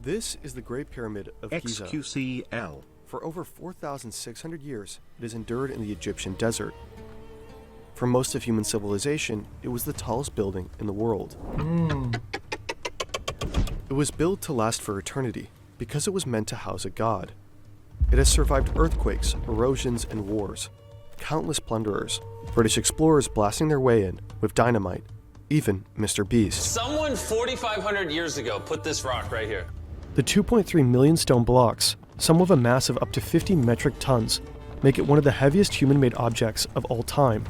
This is the Great Pyramid of Giza. xQcl. For over 4,600 years, it has endured in the Egyptian desert. For most of human civilization, it was the tallest building in the world. It was built to last for eternity because it was meant to house a god. It has survived earthquakes, erosions, and wars. Countless plunderers, British explorers blasting their way in with dynamite, even Mr. Beast. Someone 4,500 years ago put this rock right here. The 2.3 million stone blocks, some with a mass of up to 50 metric tons, make it one of the heaviest human-made objects of all time.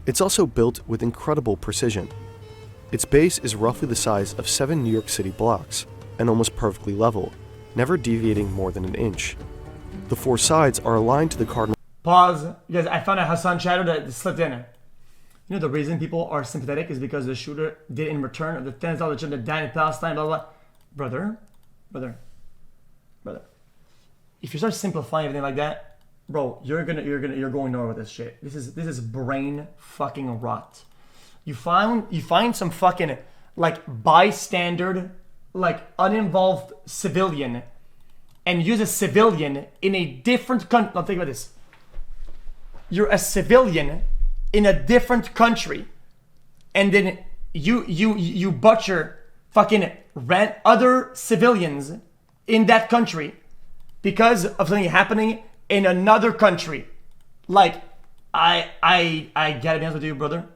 It's also built with incredible precision. Its base is roughly the size of 7 New York City blocks, and almost perfectly level, never deviating more than an inch. The 4 sides are aligned to the cardinal. Pause. Because I found out Hassan shadow that slipped in. You know the reason people are sympathetic is because the shooter did in return of the tens of children that died in Palestine, blah, blah, blah. Brother. If you start simplifying everything like that, bro, you're going nowhere with this shit. This is brain fucking rot. You find some fucking like bystander, like uninvolved civilian, and use a civilian in a different country. Now think about this. You're a civilian in a different country, and then you butcher fucking other civilians in that country because of something happening in another country. Like, I gotta be honest with you, brother.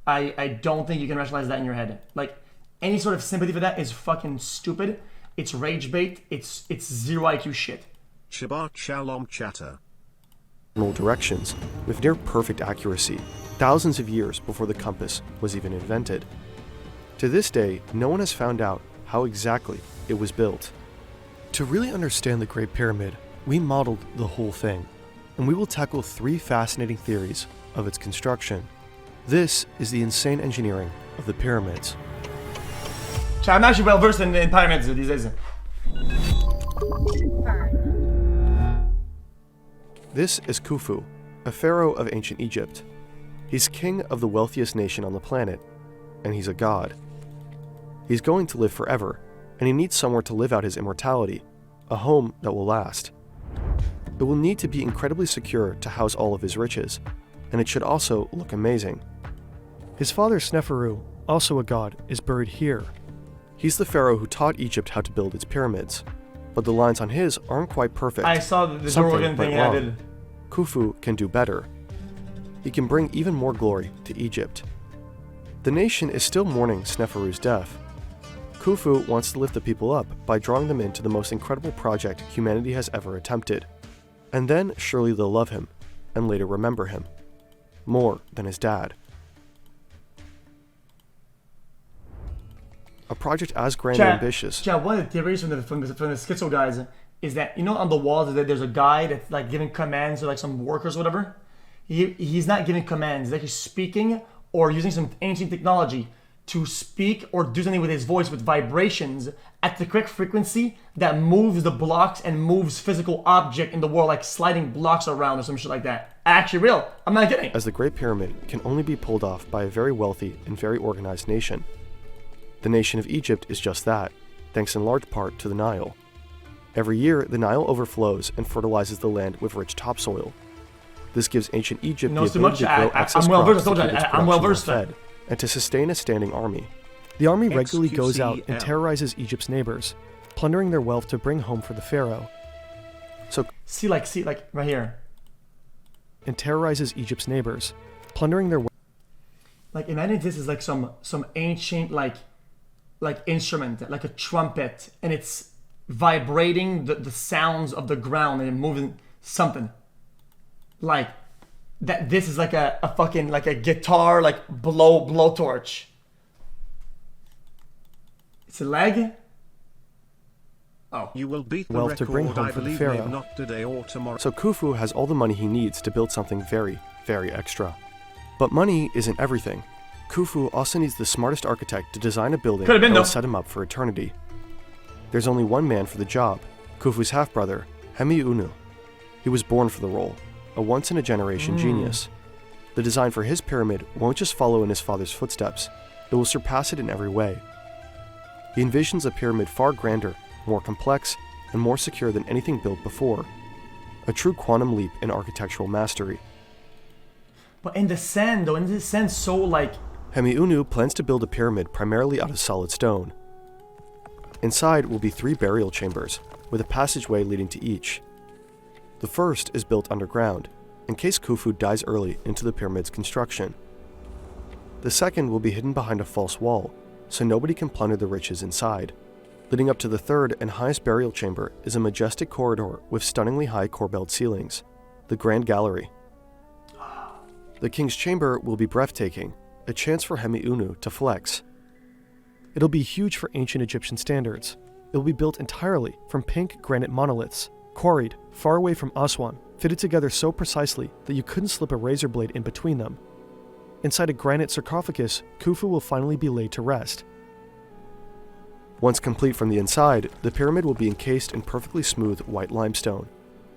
I don't think you can rationalize that in your head. Like, any sort of sympathy for that is fucking stupid. It's rage bait. It's zero IQ shit. Shabbat shalom chatter. Directions with near perfect accuracy, thousands of years before the compass was even invented. To this day, no one has found out how exactly it was built. To really understand the Great Pyramid, we modeled the whole thing, and we will tackle 3 fascinating theories of its construction. This is the insane engineering of the pyramids. I'm actually well versed in pyramids these days. This is Khufu, a pharaoh of ancient Egypt. He's king of the wealthiest nation on the planet, and he's a god. He's going to live forever, and he needs somewhere to live out his immortality, a home that will last. It will need to be incredibly secure to house all of his riches, and it should also look amazing. His father Sneferu, also a god, is buried here. He's the pharaoh who taught Egypt how to build its pyramids, but the lines on his aren't quite perfect. I saw the Jordan thing added. Khufu can do better. He can bring even more glory to Egypt. The nation is still mourning Sneferu's death. Khufu wants to lift the people up by drawing them into the most incredible project humanity has ever attempted. And then surely they'll love him, and later remember him. More than his dad. A project as grand and ambitious. One of the theories from the schizo guys is that, you know, on the walls there's a guy that's like giving commands to like some workers or whatever. He's not giving commands, he's actually speaking or using some ancient technology to speak or do something with his voice with vibrations at the correct frequency that moves the blocks and moves physical object in the world, like sliding blocks around or some shit like that. Actually real. I'm not kidding. As the Great Pyramid can only be pulled off by a very wealthy and very organized nation. The nation of Egypt is just that, thanks in large part to the Nile. Every year, the Nile overflows and fertilizes the land with rich topsoil. This gives ancient Egypt the ability to grow excess crops to keep its production fed, and to sustain a standing army. The army regularly goes out and terrorizes Egypt's neighbors, plundering their wealth to bring home for the pharaoh. See like right here. And terrorizes Egypt's neighbors, plundering their wealth. Like imagine this is like some ancient like instrument, like a trumpet, and it's vibrating the sounds of the ground and moving something. Like that this is like a fucking like a guitar like blowtorch. It's a leg. Oh. You will beat the wealth record, to bring home for the pharaoh. Not today or tomorrow. So Khufu has all the money he needs to build something very, very extra. But money isn't everything. Khufu also needs the smartest architect to design a building that will set him up for eternity. There's only one man for the job, Khufu's half-brother, Hemiunu. He was born for the role, a once-in-a-generation genius. The design for his pyramid won't just follow in his father's footsteps, it will surpass it in every way. He envisions a pyramid far grander more complex, and more secure than anything built before. A true quantum leap in architectural mastery. But in the sand, though, in the sand, so like. Hemiunu plans to build a pyramid primarily out of solid stone. Inside will be 3 burial chambers, with a passageway leading to each. The first is built underground, in case Khufu dies early into the pyramid's construction. The second will be hidden behind a false wall, so nobody can plunder the riches inside. Leading up to the third and highest burial chamber is a majestic corridor with stunningly high corbelled ceilings, the Grand Gallery. The king's chamber will be breathtaking, a chance for Hemiunu to flex. It'll be huge for ancient Egyptian standards. It will be built entirely from pink granite monoliths, quarried far away from Aswan, fitted together so precisely that you couldn't slip a razor blade in between them. Inside a granite sarcophagus, Khufu will finally be laid to rest. Once complete from the inside, the pyramid will be encased in perfectly smooth white limestone.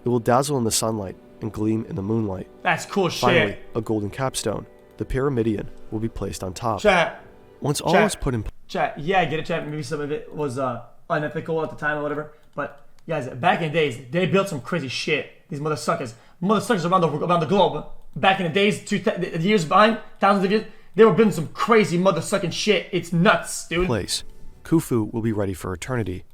It will dazzle in the sunlight and gleam in the moonlight. That's cool Finally, shit. a golden capstone, the pyramidion, will be placed on top. Chat. Once all Chat. is put in place, Chat, yeah, I get it, chat. Maybe some of it was unethical at the time or whatever. But guys, back in the days, they built some crazy shit. These motherfuckers around the globe. Back in the days, years behind, thousands of years, they were building some crazy motherfucking shit. It's nuts, dude. Khufu will be ready for eternity.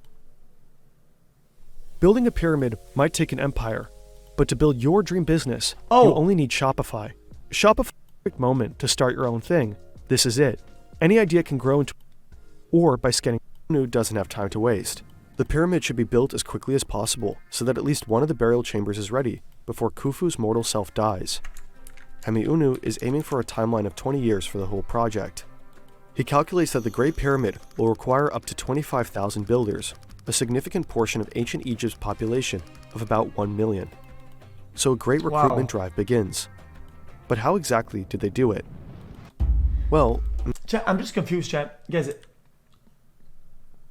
Building a pyramid might take an empire, but to build your dream business, you only need Shopify. Shopify is the perfect moment to start your own thing. This is it. Any idea can grow into, or by scanning, doesn't have time to waste. The pyramid should be built as quickly as possible so that at least one of the burial chambers is ready before Khufu's mortal self dies. Hemiunu is aiming for a timeline of 20 years for the whole project. He calculates that the Great Pyramid will require up to 25,000 builders, a significant portion of ancient Egypt's population of about 1 million. So a great recruitment drive begins. But how exactly did they do it? Well, chat, I'm just confused, chat. Guys,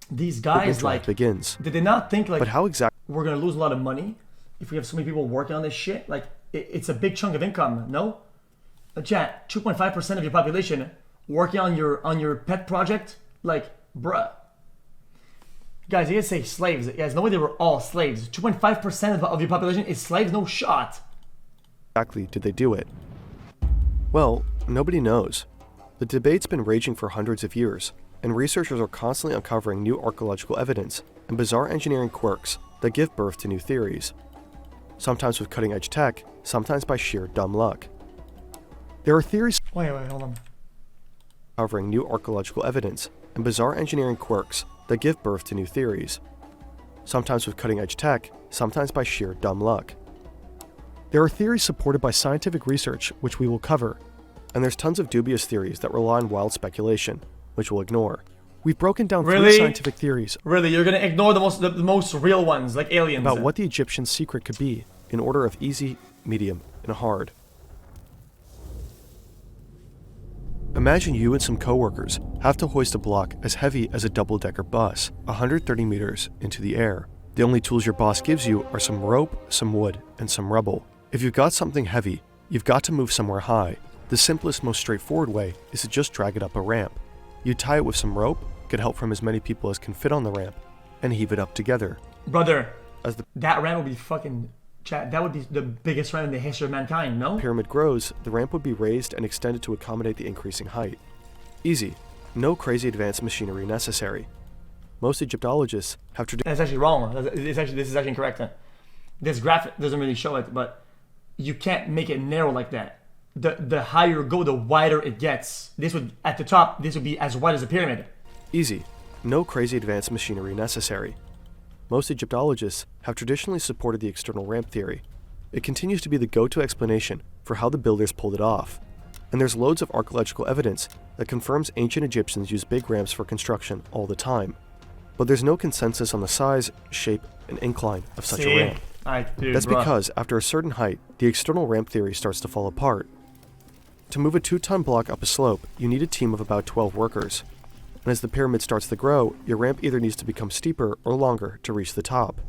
these guys like begins. Did they not think like? But how exactly? We're gonna lose a lot of money if we have so many people working on this shit. Like, it's a big chunk of income. No, chat. 2.5% of your population working on your pet project. Like, bruh. Guys, you guys say slaves. Guys, no way they were all slaves. 2.5% of your population is slaves. No shot. Exactly did they do it? Well, nobody knows. The debate's been raging for hundreds of years, and researchers are constantly uncovering new archaeological evidence and bizarre engineering quirks that give birth to new theories. Sometimes with cutting-edge tech, sometimes by sheer dumb luck. There are theories Wait, hold on. covering new archaeological evidence and bizarre engineering quirks that give birth to new theories. Sometimes with cutting-edge tech, sometimes by sheer dumb luck. There are theories supported by scientific research, which we will cover, and there's tons of dubious theories that rely on wild speculation, which we'll ignore. We've broken down 3 scientific theories Really? You're gonna ignore the most real ones, like aliens? about what the Egyptian secret could be, in order of easy, medium, and hard. Imagine you and some coworkers have to hoist a block as heavy as a double-decker bus, 130 meters into the air. The only tools your boss gives you are some rope, some wood, and some rubble. If you've got something heavy, you've got to move somewhere high. The simplest, most straightforward way is to just drag it up a ramp. You tie it with some rope, get help from as many people as can fit on the ramp, and heave it up together. Brother, As the that ramp would be fucking... Chat, that would be the biggest ramp in the history of mankind, no? pyramid grows, the ramp would be raised and extended to accommodate the increasing height. Easy. No crazy advanced machinery necessary. Most Egyptologists have That's actually wrong. This is actually incorrect. This graph doesn't really show it, but you can't make it narrow like that. The higher you go, the wider it gets. At the top, this would be as wide as a pyramid. Easy. No crazy advanced machinery necessary. Most Egyptologists have traditionally supported the external ramp theory. It continues to be the go-to explanation for how the builders pulled it off. And there's loads of archaeological evidence that confirms ancient Egyptians used big ramps for construction all the time. But there's no consensus on the size, shape, and incline of such a ramp. That's because after a certain height, the external ramp theory starts to fall apart. To move a 2-ton block up a slope, you need a team of about 12 workers. And as the pyramid starts to grow, your ramp either needs to become steeper or longer to reach the top.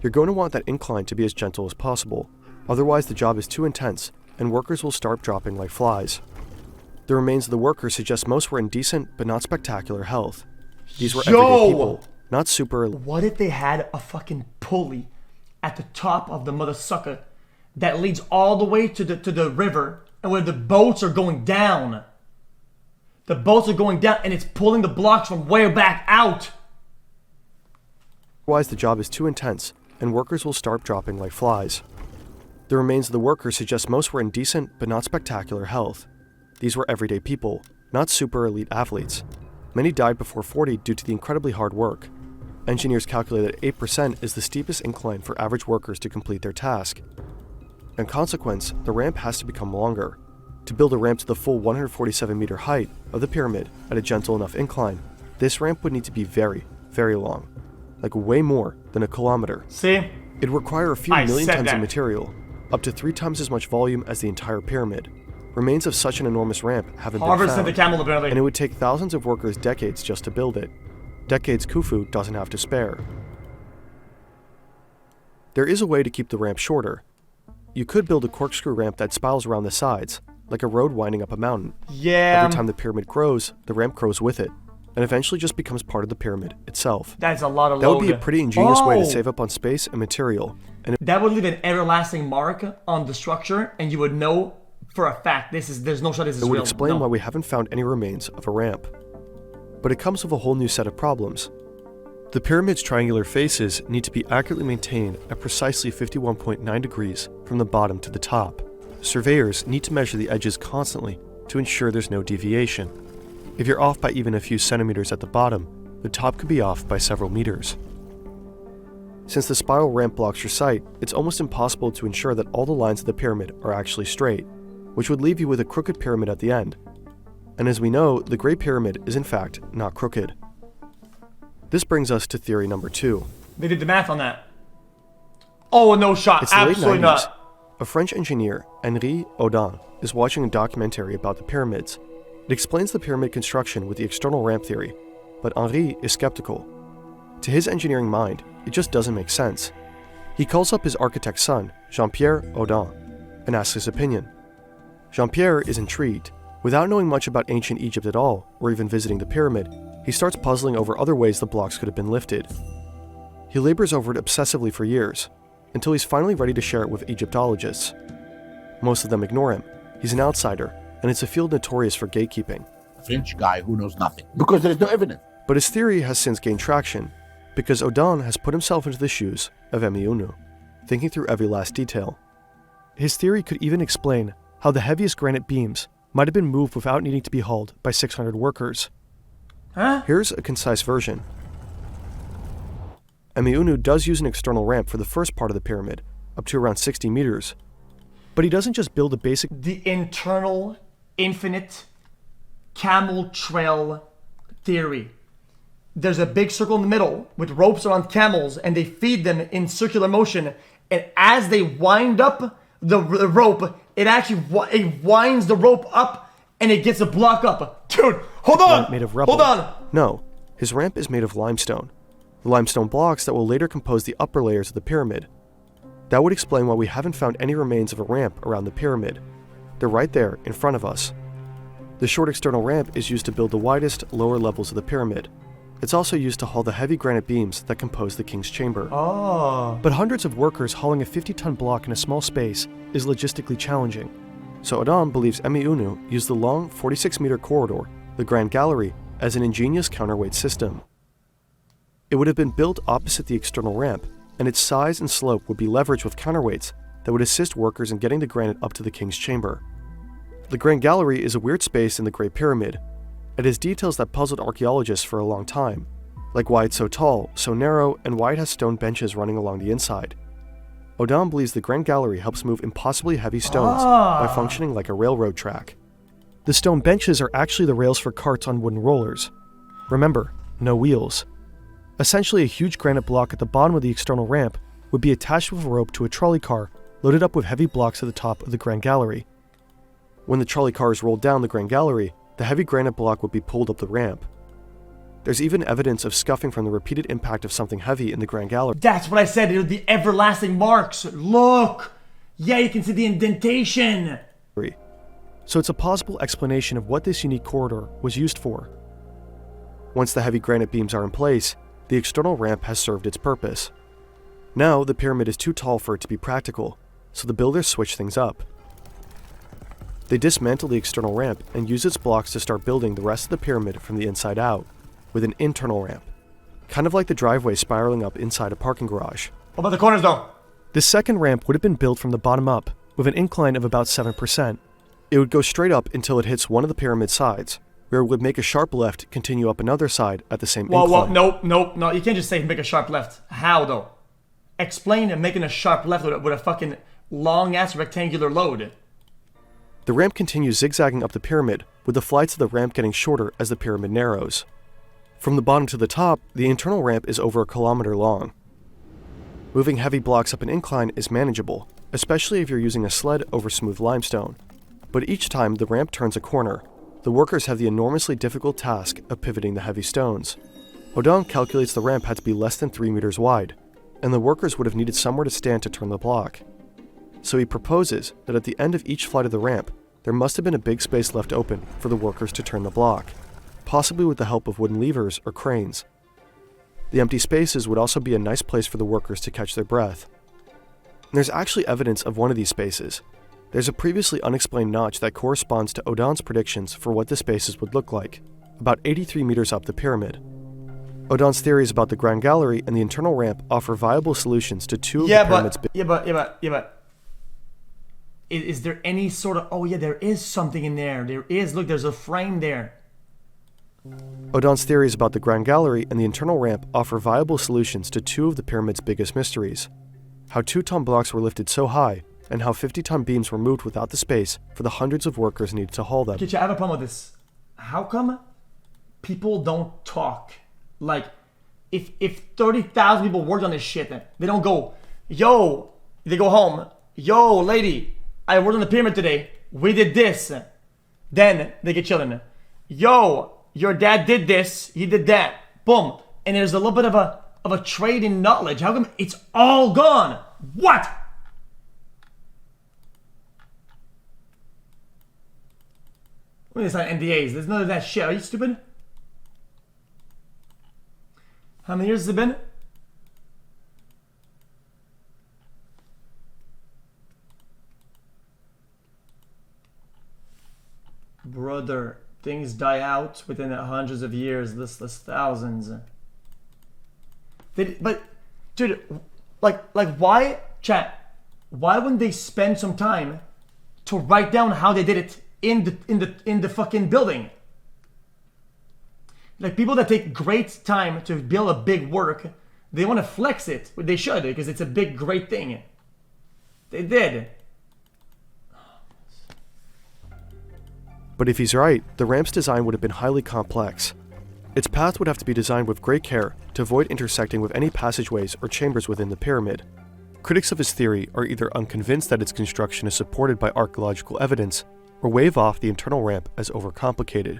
You're going to want that incline to be as gentle as possible, otherwise the job is too intense and workers will start dropping like flies. The remains of the workers suggest most were in decent but not spectacular health. These were everyday people, not super. What if they had a fucking pulley at the top of the mother sucker that leads all the way to the river, and where the boats are going down? The boats are going down and it's pulling the blocks from way back out. Otherwise, the job is too intense, and workers will start dropping like flies. The remains of the workers suggest most were in decent but not spectacular health. These were everyday people, not super elite athletes. Many died before 40 due to the incredibly hard work. Engineers calculate that 8% is the steepest incline for average workers to complete their task. In consequence, the ramp has to become longer. To build a ramp to the full 147-meter height of the pyramid at a gentle enough incline, this ramp would need to be very, very long. Like way more than a kilometer. See? It'd require a few million tons of material, up to 3 times as much volume as the entire pyramid. Remains of such an enormous ramp haven't been Harvard found, sent the camel apparently. and it would take thousands of workers decades just to build it. Decades Khufu doesn't have to spare. There is a way to keep the ramp shorter. You could build a corkscrew ramp that spirals around the sides, like a road winding up a mountain. Yeah. Every time the pyramid grows, the ramp grows with it, and eventually just becomes part of the pyramid itself. That's a lot of That load. would be a pretty ingenious way to save up on space and material. And That would leave an everlasting mark on the structure, and you would know for a fact there's no shot this is it would real. explain No. why we haven't found any remains of a ramp. But it comes with a whole new set of problems. The pyramid's triangular faces need to be accurately maintained at precisely 51.9 degrees from the bottom to the top. Surveyors need to measure the edges constantly to ensure there's no deviation. If you're off by even a few centimeters at the bottom, the top could be off by several meters. Since the spiral ramp blocks your sight, it's almost impossible to ensure that all the lines of the pyramid are actually straight, which would leave you with a crooked pyramid at the end. And as we know, the Great Pyramid is in fact not crooked. This brings us to theory number 2. They did the math on that. Oh, no shot. It's the late Absolutely 90s. not. A French engineer, Henri Audin, is watching a documentary about the pyramids. It explains the pyramid construction with the external ramp theory, but Henri is skeptical. To his engineering mind, it just doesn't make sense. He calls up his architect's son, Jean-Pierre Audin, and asks his opinion. Jean-Pierre is intrigued. Without knowing much about ancient Egypt at all, or even visiting the pyramid, he starts puzzling over other ways the blocks could have been lifted. He labors over it obsessively for years, until he's finally ready to share it with Egyptologists. Most of them ignore him. He's an outsider, and it's a field notorious for gatekeeping. French guy who knows nothing because there is no evidence. But his theory has since gained traction, because Audin has put himself into the shoes of Emiunu, thinking through every last detail. His theory could even explain how the heaviest granite beams might have been moved without needing to be hauled by 600 workers. Huh? Here's a concise version. Emiunu does use an external ramp for the first part of the pyramid, up to around 60 meters. But he doesn't just build a basic... The internal, infinite camel trail theory. There's a big circle in the middle with ropes around camels, and they feed them in circular motion. And as they wind up the rope, it winds the rope up, and it gets a block up. Dude, hold on! Made of rubble. Hold on! No, his ramp is made of limestone. The limestone blocks that will later compose the upper layers of the pyramid. That would explain why we haven't found any remains of a ramp around the pyramid. They're right there in front of us. The short external ramp is used to build the widest, lower levels of the pyramid. It's also used to haul the heavy granite beams that compose the king's chamber. Oh. But hundreds of workers hauling a 50-ton block in a small space is logistically challenging. So Audin believes Emiunu used the long 46-meter corridor, the Grand Gallery, as an ingenious counterweight system. It would have been built opposite the external ramp, and its size and slope would be leveraged with counterweights that would assist workers in getting the granite up to the king's chamber. The Grand Gallery is a weird space in the Great Pyramid. It has details that puzzled archaeologists for a long time, like why it's so tall, so narrow, and why it has stone benches running along the inside. Audin believes the Grand Gallery helps move impossibly heavy stones by functioning like a railroad track. The stone benches are actually the rails for carts on wooden rollers. Remember, no wheels. Essentially, a huge granite block at the bottom of the external ramp would be attached with a rope to a trolley car loaded up with heavy blocks at the top of the Grand Gallery. When the trolley car is rolled down the Grand Gallery, the heavy granite block would be pulled up the ramp. There's even evidence of scuffing from the repeated impact of something heavy in the Grand Gallery. That's what I said. They're the everlasting marks. Look. Yeah, you can see the indentation. So it's a plausible explanation of what this unique corridor was used for. Once the heavy granite beams are in place, the external ramp has served its purpose. Now, the pyramid is too tall for it to be practical, so the builders switch things up. They dismantle the external ramp and use its blocks to start building the rest of the pyramid from the inside out, with an internal ramp, kind of like the driveway spiraling up inside a parking garage. What about the corners though? This second ramp would have been built from the bottom up, with an incline of about 7%. It would go straight up until it hits one of the pyramid sides, where it would make a sharp left continue up another side at the same incline. No, you can't just say make a sharp left. How though? Explain making a sharp left with a fucking long-ass rectangular load. The ramp continues zigzagging up the pyramid, with the flights of the ramp getting shorter as the pyramid narrows. From the bottom to the top, the internal ramp is over 1 kilometer long. Moving heavy blocks up an incline is manageable, especially if you're using a sled over smooth limestone. But each time the ramp turns a corner, the workers have the enormously difficult task of pivoting the heavy stones. Odon calculates the ramp had to be less than 3 meters wide, and the workers would have needed somewhere to stand to turn the block. So he proposes that at the end of each flight of the ramp, there must have been a big space left open for the workers to turn the block, possibly with the help of wooden levers or cranes. The empty spaces would also be a nice place for the workers to catch their breath. And there's actually evidence of one of these spaces. There's a previously unexplained notch that corresponds to Odon's predictions for what the spaces would look like, about 83 meters up the pyramid. Odon's theories about the Grand Gallery and the internal ramp offer viable solutions to two of the pyramid's but is there any sort of... Oh yeah, there is something in there. There is. Look, there's a frame there. Odon's theories about the Grand Gallery and the internal ramp offer viable solutions to two of the pyramid's biggest mysteries. How 2-ton blocks were lifted so high, and how 50-ton beams were moved without the space for the hundreds of workers needed to haul them. Okay, I have a problem with this. How come people don't talk? Like, if 30,000 people worked on this shit, they don't go, yo, they go home, yo, lady, I worked on the pyramid today, we did this. Then they get children. Yo, your dad did this, he did that, boom. And there's a little bit of a trade in knowledge. How come it's all gone? What? When it's not NDAs, there's none of that shit. Are you stupid? How many years has it been? Brother, things die out within hundreds of years, less thousands. But, dude, like why, chat? Why wouldn't they spend some time to write down how they did it in the fucking building? Like, people that take great time to build a big work, they want to flex it. They should, because it's a big, great thing. They did. But if he's right, the ramp's design would have been highly complex. Its path would have to be designed with great care to avoid intersecting with any passageways or chambers within the pyramid. Critics of his theory are either unconvinced that its construction is supported by archaeological evidence, or wave off the internal ramp as overcomplicated.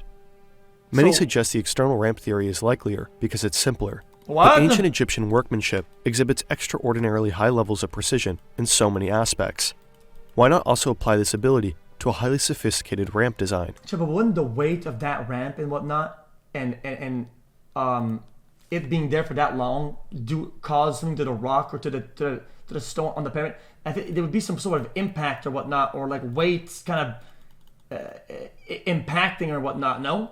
Many suggest the external ramp theory is likelier because it's simpler. What? But ancient Egyptian workmanship exhibits extraordinarily high levels of precision in so many aspects. Why not also apply this ability to a highly sophisticated ramp design? Sure, but wouldn't the weight of that ramp and whatnot, and it being there for that long, cause something to the rock or to the stone on the pyramid? I think there would be some sort of impact or whatnot, or like weights kind of impacting or whatnot. No.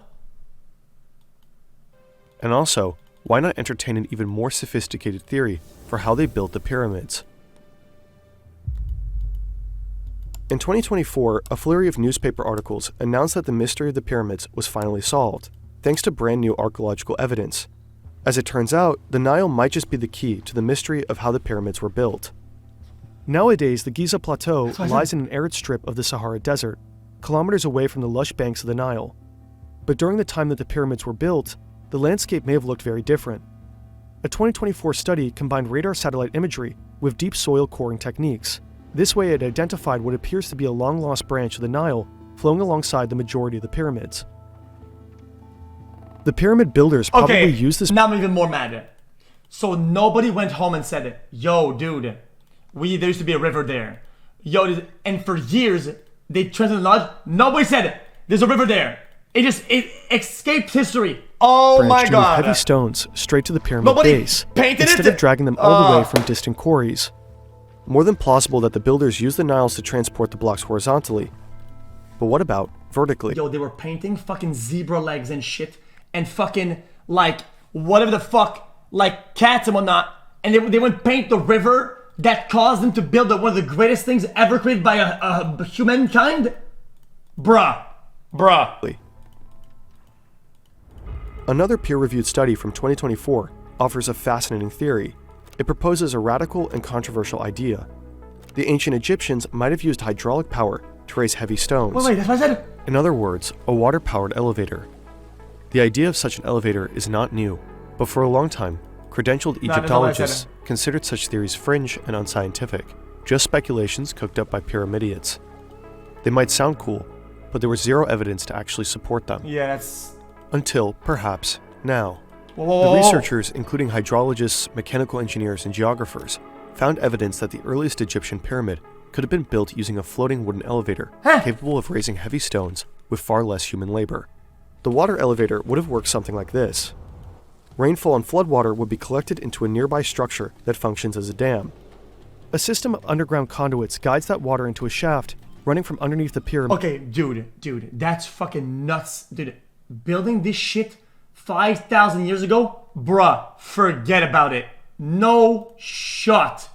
And also, why not entertain an even more sophisticated theory for how they built the pyramids? In 2024, a flurry of newspaper articles announced that the mystery of the pyramids was finally solved, thanks to brand new archaeological evidence. As it turns out, the Nile might just be the key to the mystery of how the pyramids were built. Nowadays, the Giza Plateau lies in an arid strip of the Sahara Desert, kilometers away from the lush banks of the Nile. But during the time that the pyramids were built, the landscape may have looked very different. A 2024 study combined radar satellite imagery with deep soil coring techniques. This way it identified what appears to be a long-lost branch of the Nile flowing alongside the majority of the pyramids. The pyramid builders probably used this... Now I'm even more mad. So nobody went home and said, yo, dude, there used to be a river there. Yo, and for years, they translated the knowledge. Nobody said, there's a river there. It escaped history. Oh my branched with god. heavy stones straight to the pyramid Nobody base, painted instead it? of dragging them all the way from distant quarries. More than plausible that the builders used the Niles to transport the blocks horizontally. But what about vertically? Yo, they were painting fucking zebra legs and shit, and fucking, like, whatever the fuck, like, cats and whatnot, and they went paint the river that caused them to build one of the greatest things ever created by a humankind? Bruh. Another peer-reviewed study from 2024 offers a fascinating theory. It proposes a radical and controversial idea. The ancient Egyptians might have used hydraulic power to raise heavy stones. Wait, that's what I said? In other words, a water-powered elevator. The idea of such an elevator is not new, but for a long time, credentialed that's not what I Egyptologists said. considered such theories fringe and unscientific, just speculations cooked up by pyramidids. They might sound cool, but there was zero evidence to actually support them. Yeah, that's... Until, perhaps, now. Whoa. The researchers, including hydrologists, mechanical engineers, and geographers, found evidence that the earliest Egyptian pyramid could have been built using a floating wooden elevator capable of raising heavy stones with far less human labor. The water elevator would have worked something like this. Rainfall and floodwater would be collected into a nearby structure that functions as a dam. A system of underground conduits guides that water into a shaft running from underneath the pyramid. Okay, dude, that's fucking nuts. Dude, building this shit 5,000 years ago? Bruh, forget about it. No shot.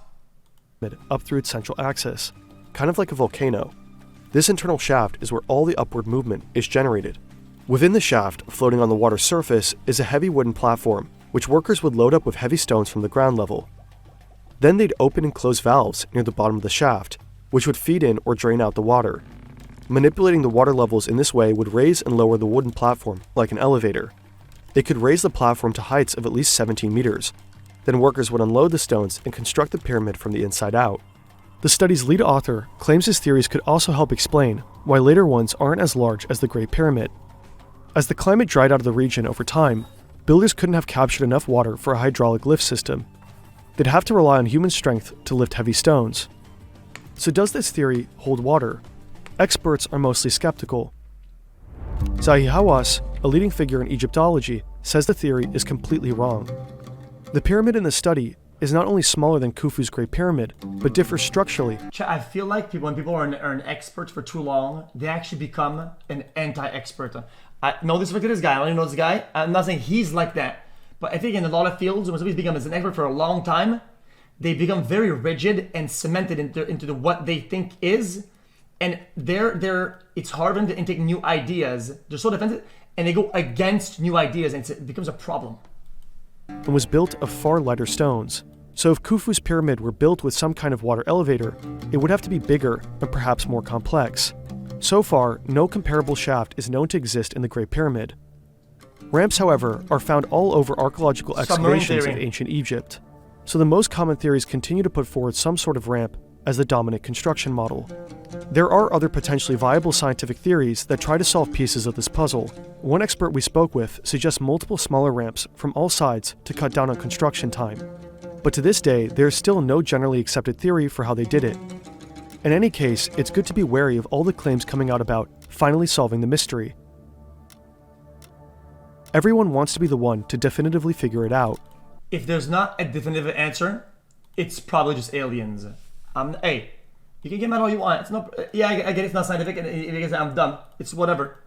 Up through its central axis, kind of like a volcano. This internal shaft is where all the upward movement is generated. Within the shaft, floating on the water's surface, is a heavy wooden platform, which workers would load up with heavy stones from the ground level. Then they'd open and close valves near the bottom of the shaft, which would feed in or drain out the water. Manipulating the water levels in this way would raise and lower the wooden platform like an elevator. They could raise the platform to heights of at least 17 meters. Then workers would unload the stones and construct the pyramid from the inside out. The study's lead author claims his theories could also help explain why later ones aren't as large as the Great Pyramid. As the climate dried out of the region over time, builders couldn't have captured enough water for a hydraulic lift system. They'd have to rely on human strength to lift heavy stones. So does this theory hold water? Experts are mostly skeptical. Zahi Hawass, a leading figure in Egyptology, says the theory is completely wrong. The pyramid in the study is not only smaller than Khufu's Great Pyramid, but differs structurally. I feel like when people are an expert for too long, they actually become an anti-expert. I know this for this guy. I only know this guy. I'm not saying he's like that, but I think in a lot of fields, when somebody's become an expert for a long time, they become very rigid and cemented into what they think is, and it's hard for them to intake new ideas. They're so defensive, and they go against new ideas, and it becomes a problem. And was built of far lighter stones. So if Khufu's pyramid were built with some kind of water elevator, it would have to be bigger and perhaps more complex. So far, no comparable shaft is known to exist in the Great Pyramid. Ramps, however, are found all over archaeological Submarine excavations theory. of ancient Egypt. So the most common theories continue to put forward some sort of ramp as the dominant construction model. There are other potentially viable scientific theories that try to solve pieces of this puzzle. One expert we spoke with suggests multiple smaller ramps from all sides to cut down on construction time. But to this day, there is still no generally accepted theory for how they did it. In any case, it's good to be wary of all the claims coming out about finally solving the mystery. Everyone wants to be the one to definitively figure it out. If there's not a definitive answer, it's probably just aliens. Hey, you can get mad all you want. It's not. Yeah, I get it's not scientific, and if you guys say I'm dumb, it's whatever.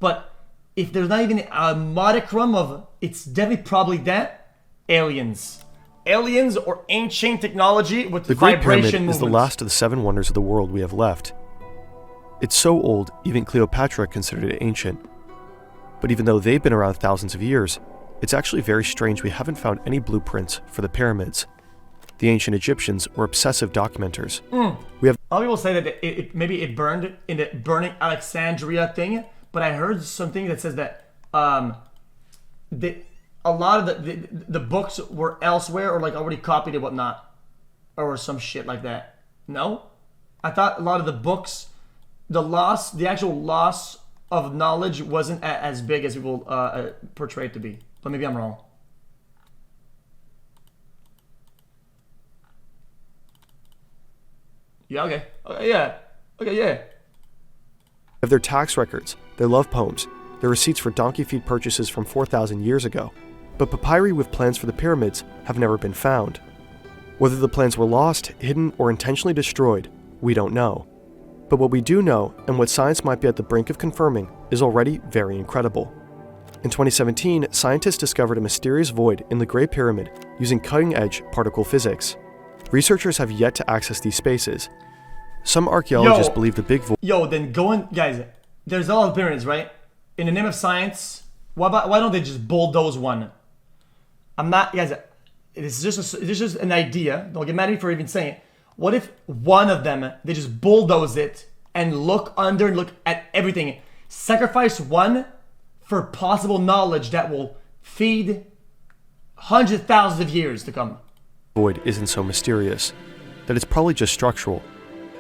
But if there's not even a modicum of, it's definitely probably that, aliens. Aliens or ancient technology with The Great vibration Pyramid is the movements. last of the 7 wonders of the world we have left. It's so old, even Cleopatra considered it ancient. But even though they've been around thousands of years, it's actually very strange we haven't found any blueprints for the pyramids. The ancient Egyptians were obsessive documenters. We have A lot of people say that maybe it burned in the burning Alexandria thing, but I heard something that says that a lot of the books were elsewhere or like already copied and whatnot, or some shit like that. No, I thought a lot of the books, the actual loss of knowledge wasn't as big as people portray it to be. But maybe I'm wrong. Yeah. Okay. Yeah. Okay. Yeah. their tax records, their love poems, They're receipts for donkey feed purchases from 4,000 years ago. But papyri with plans for the pyramids have never been found. Whether the plans were lost, hidden, or intentionally destroyed, we don't know. But what we do know, and what science might be at the brink of confirming, is already very incredible. In 2017, scientists discovered a mysterious void in the Great Pyramid using cutting-edge particle physics. Researchers have yet to access these spaces. Some archaeologists believe the big void... Then guys, there's a lot of pyramids, right? In the name of science, why don't they just bulldoze one? I'm not, guys, it's just an idea. Don't get mad at me for even saying it. What if one of them, they just bulldoze it and look under and look at everything? Sacrifice one for possible knowledge that will feed hundreds of thousands of years to come. Void isn't so mysterious, that it's probably just structural,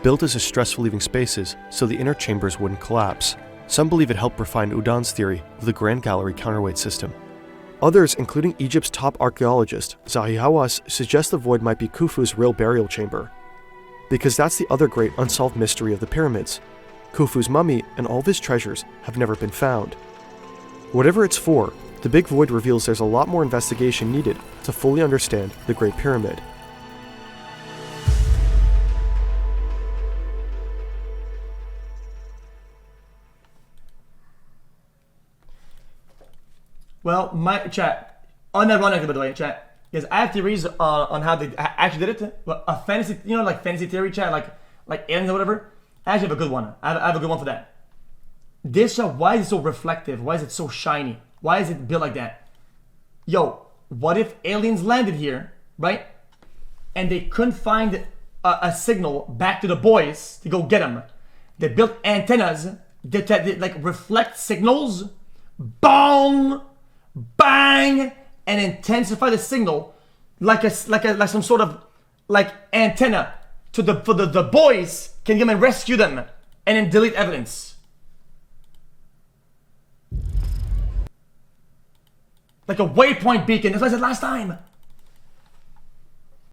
built as a stress relieving spaces so the inner chambers wouldn't collapse. Some believe it helped refine Udon's theory of the Grand Gallery counterweight system. Others, including Egypt's top archaeologist, Zahi Hawass, suggest the void might be Khufu's real burial chamber. Because that's the other great unsolved mystery of the pyramids. Khufu's mummy and all of his treasures have never been found. Whatever it's for, the big void reveals there's a lot more investigation needed to fully understand the Great Pyramid. Well, my chat, unironically by the way, chat, because I have theories on how they actually did it. Well, a fantasy, like fantasy theory chat, like aliens or whatever. I actually have a good one. I have a good one for that. This shot, why is it so reflective? Why is it so shiny? Why is it built like that? Yo, what if aliens landed here, right? And they couldn't find a signal back to the boys to go get them. They built antennas that like reflect signals, bong, bang, and intensify the signal like some sort of like antenna for the boys can come and rescue them and then delete evidence. Like a waypoint beacon. That's what I said last time.